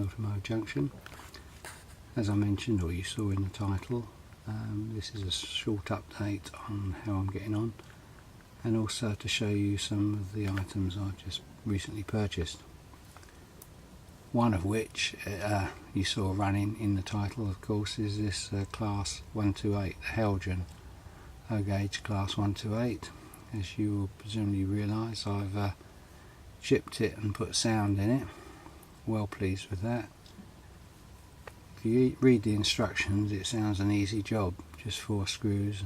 Milton Mo Junction. As I mentioned, or you saw in the title, this is a short update on how I'm getting on, and also to show you some of the items I've just recently purchased. One of which you saw running in the title, of course, is this Class 128, the Helgen low gauge Class 128. As you will presumably realise, I've chipped it and put sound in it. Well pleased with that. If you read the instructions, it sounds an easy job, just 4 screws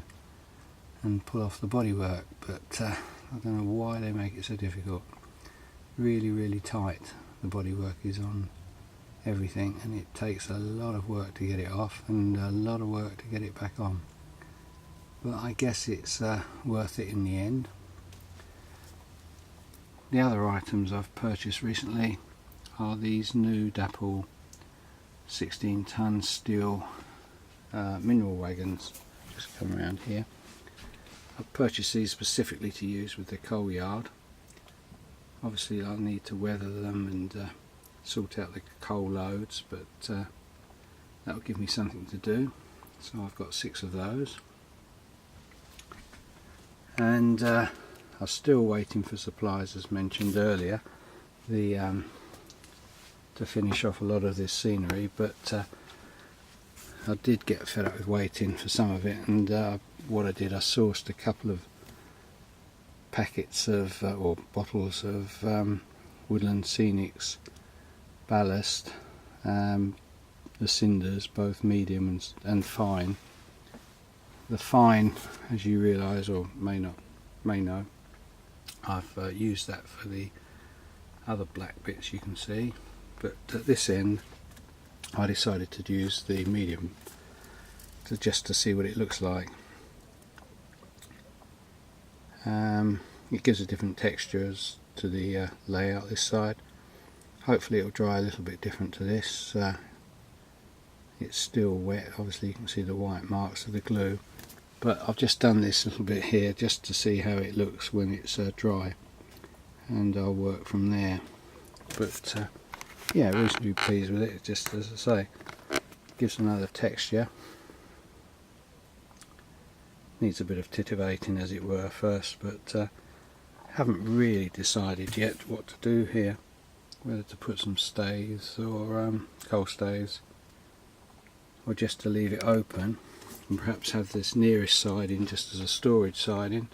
and pull off the bodywork, but I don't know why they make it so difficult. Really tight the bodywork is on everything, and it takes a lot of work to get it off and a lot of work to get it back on, but I guess it's worth it in the end. The other items I've purchased recently are these new Dapple 16-ton steel mineral wagons. Just come around here. I've purchased these specifically to use with the coal yard. Obviously I'll need to weather them and sort out the coal loads, but that will give me something to do. So I've got 6 of those, and I'm still waiting for supplies, as mentioned earlier, to finish off a lot of this scenery, but I did get fed up with waiting for some of it, and what I did, I sourced a couple of packets of or bottles of Woodland Scenics ballast, the cinders, both medium and fine. The fine, as you realise or may know, I've used that for the other black bits you can see, but at this end I decided to use the medium just to see what it looks like. It gives a different texture to the layout this side. Hopefully it will dry a little bit different to this. It's still wet, obviously you can see the white marks of the glue, but I've just done this little bit here just to see how it looks when it's dry, and I'll work from there. But yeah, reasonably pleased with it. Just as I say, gives another texture. Needs a bit of titivating, as it were, first, but haven't really decided yet what to do here, whether to put some stays or coal stays, or just to leave it open and perhaps have this nearest siding just as a storage siding,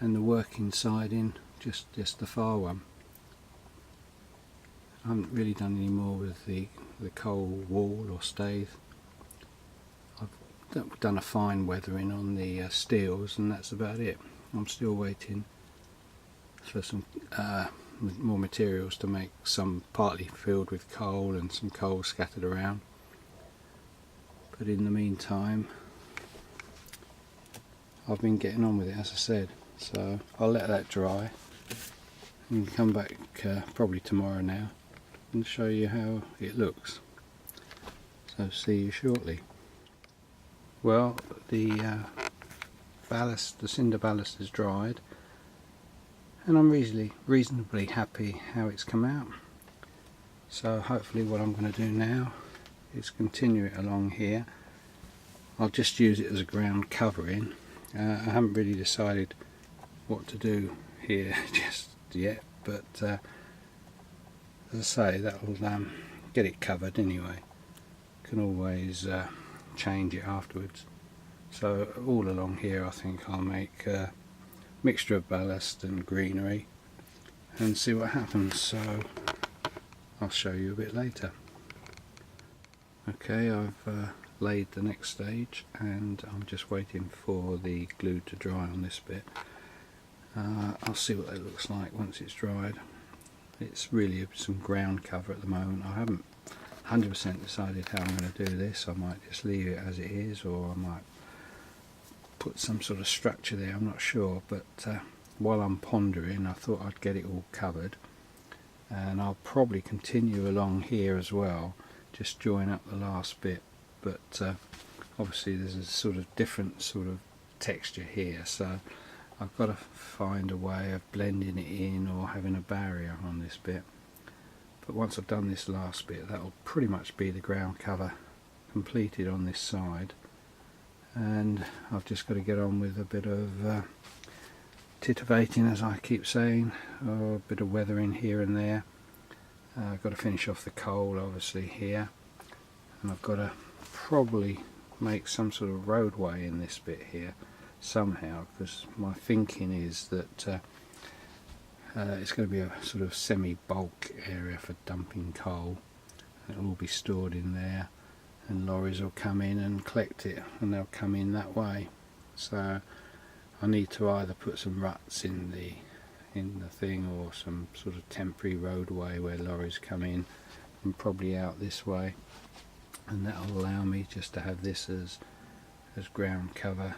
and the working siding just the far one. I haven't really done any more with the coal wall or stays. I've done a fine weathering on the steels, and that's about it. I'm still waiting for some more materials to make some partly filled with coal and some coal scattered around. But in the meantime, I've been getting on with it, as I said, so I'll let that dry and come back probably tomorrow now and show you how it looks. So see you shortly. Well, the ballast, the cinder ballast, is dried, and I'm reasonably happy how it's come out. So hopefully what I'm going to do now is continue it along here. I'll just use it as a ground covering. I haven't really decided what to do here just yet, but as I say, that will get it covered anyway. Can always change it afterwards. So all along here I think I'll make a mixture of ballast and greenery and see what happens, so I'll show you a bit later. Okay, I've laid the next stage, and I'm just waiting for the glue to dry on this bit. I'll see what that looks like once it's dried. It's really some ground cover at the moment. I haven't 100% decided how I'm going to do this. I might just leave it as it is, or I might put some sort of structure there, I'm not sure, but while I'm pondering, I thought I'd get it all covered, and I'll probably continue along here as well, just join up the last bit, but obviously there's a sort of different sort of texture here, so I've got to find a way of blending it in or having a barrier on this bit. But once I've done this last bit, that'll pretty much be the ground cover completed on this side, and I've just got to get on with a bit of titivating, as I keep saying, or a bit of weathering here and there. I've got to finish off the coal obviously here, and I've got to probably make some sort of roadway in this bit here somehow, because my thinking is that it's going to be a sort of semi-bulk area for dumping coal. It'll all be stored in there, and lorries will come in and collect it, and they'll come in that way. So I need to either put some ruts in the thing, or some sort of temporary roadway where lorries come in, and probably out this way, and that will allow me just to have this as ground cover,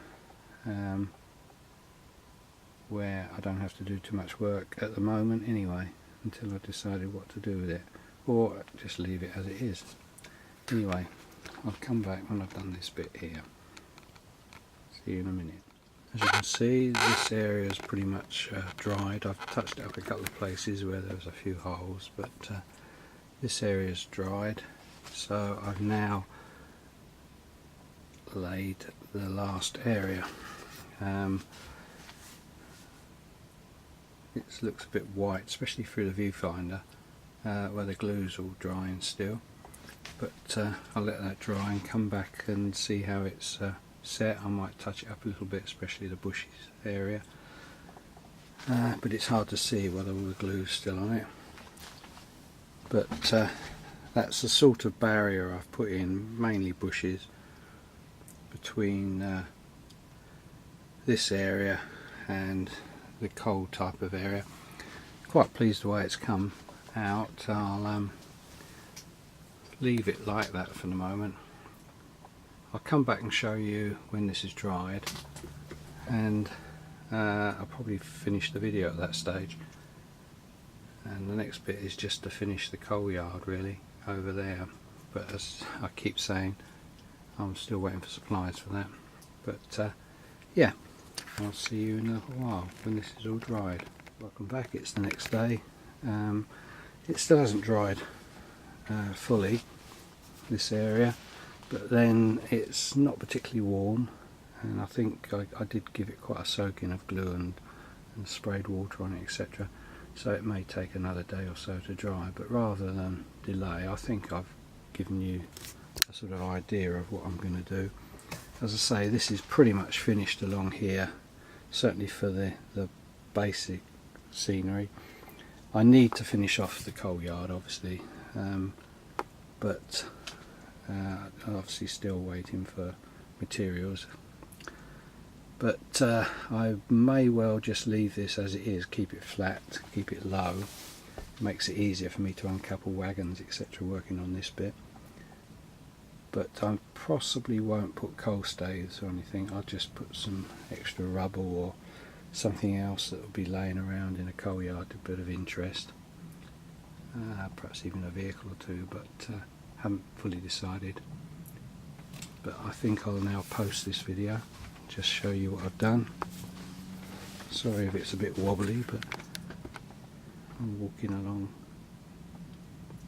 where I don't have to do too much work at the moment anyway, until I've decided what to do with it, or just leave it as it is. Anyway, I'll come back when I've done this bit here. See you in a minute. As you can see, this area is pretty much dried. I've touched it up a couple of places where there was a few holes, but this area is dried. So I've now laid the last area. It looks a bit white, especially through the viewfinder, where the glue's all drying still. But I'll let that dry and come back and see how it's set. I might touch it up a little bit, especially the bushes area, but it's hard to see whether all the glue's still on it. But that's the sort of barrier I've put in, mainly bushes, between this area and the coal type of area. Quite pleased the way it's come out. I'll leave it like that for the moment. I'll come back and show you when this is dried, and I'll probably finish the video at that stage, and the next bit is just to finish the coal yard really over there. But as I keep saying, I'm still waiting for supplies for that. But yeah, I'll see you in a little while when this is all dried. Welcome back. It's the next day. It still hasn't dried fully, this area, but then it's not particularly warm, and I think I did give it quite a soaking of glue and sprayed water on it, etc. So it may take another day or so to dry, but rather than delay, I think I've given you a sort of idea of what I'm going to do. As I say, this is pretty much finished along here, certainly for the basic scenery. I need to finish off the coal yard obviously, but obviously still waiting for materials. But I may well just leave this as it is, keep it flat, keep it low. It makes it easier for me to uncouple wagons, etc. working on this bit. But I possibly won't put coal staves or anything. I'll just put some extra rubble or something else that will be laying around in a coal yard, a bit of interest. Perhaps even a vehicle or two, but haven't fully decided. But I think I'll now post this video, just show you what I've done. Sorry if it's a bit wobbly, but I'm walking along.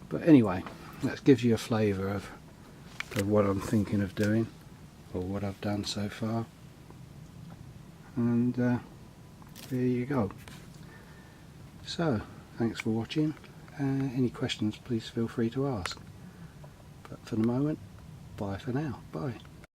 But anyway, that gives you a flavour of what I'm thinking of doing, or what I've done so far. And there you go. So, thanks for watching. Any questions, please feel free to ask. But for the moment, bye for now. Bye.